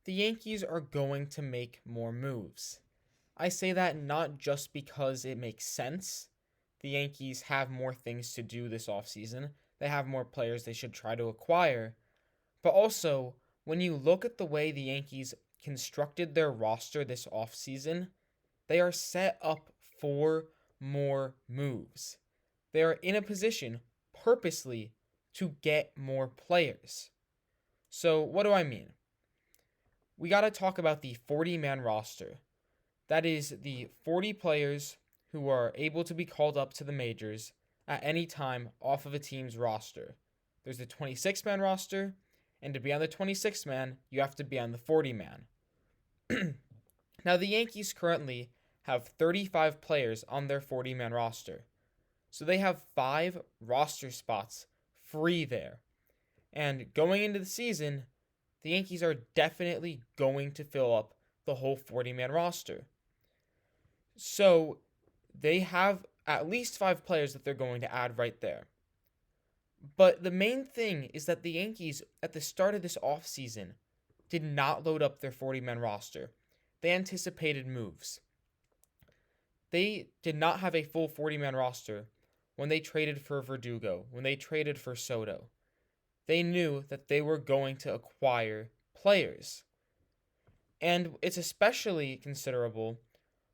the Yankees are going to make more moves. I say that not just because it makes sense. The Yankees have more things to do this offseason. They have more players they should try to acquire. But also, when you look at the way the Yankees constructed their roster this offseason, they are set up for more moves. They are in a position purposely to get more players. So, what do I mean? We got to talk about the 40-man roster. That is the 40 players who are able to be called up to the majors at any time off of a team's roster. There's the 26-man roster, and to be on the 26-man, you have to be on the 40-man. Now, the Yankees currently have 35 players on their 40-man roster. So they have 5 roster spots free there. And going into the season, the Yankees are definitely going to fill up the whole 40-man roster. So they have at least 5 players that they're going to add right there. But the main thing is that the Yankees, at the start of this offseason, did not load up their 40-man roster. They anticipated moves. They did not have a full 40-man roster when they traded for Verdugo, when they traded for Soto. They knew that they were going to acquire players. And it's especially considerable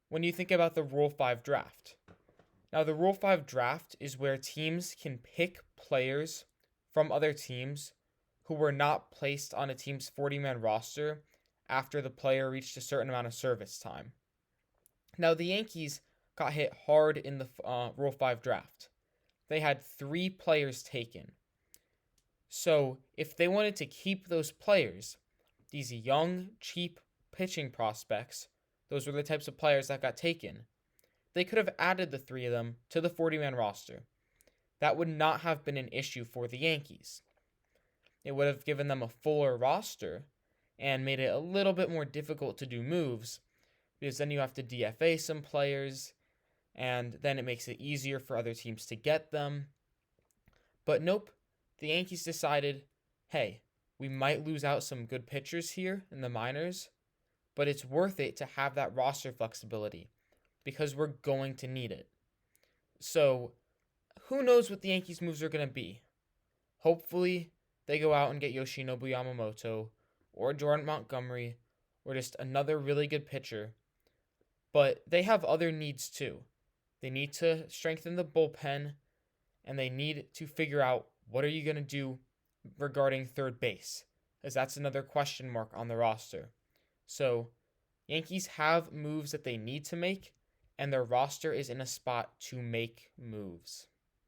when you think about the Rule 5 draft. Now, the Rule 5 draft is where teams can pick players from other teams who were not placed on a team's 40-man roster after the player reached a certain amount of service time. Now, the Yankees got hit hard in the Rule 5 draft. They had 3 players taken. So, if they wanted to keep those players, these young, cheap pitching prospects, those were the types of players that got taken, they could have added the 3 of them to the 40-man roster. That would not have been an issue for the Yankees. It would have given them a fuller roster and made it a little bit more difficult to do moves, because then you have to DFA some players, and then it makes it easier for other teams to get them. But nope, the Yankees decided, hey, we might lose out some good pitchers here in the minors, but it's worth it to have that roster flexibility because we're going to need it. So, who knows what the Yankees' moves are going to be? Hopefully, they go out and get Yoshinobu Yamamoto or Jordan Montgomery or just another really good pitcher. But they have other needs too. They need to strengthen the bullpen, and they need to figure out what are you going to do regarding third base, as that's another question mark on the roster. So, Yankees have moves that they need to make, and their roster is in a spot to make moves.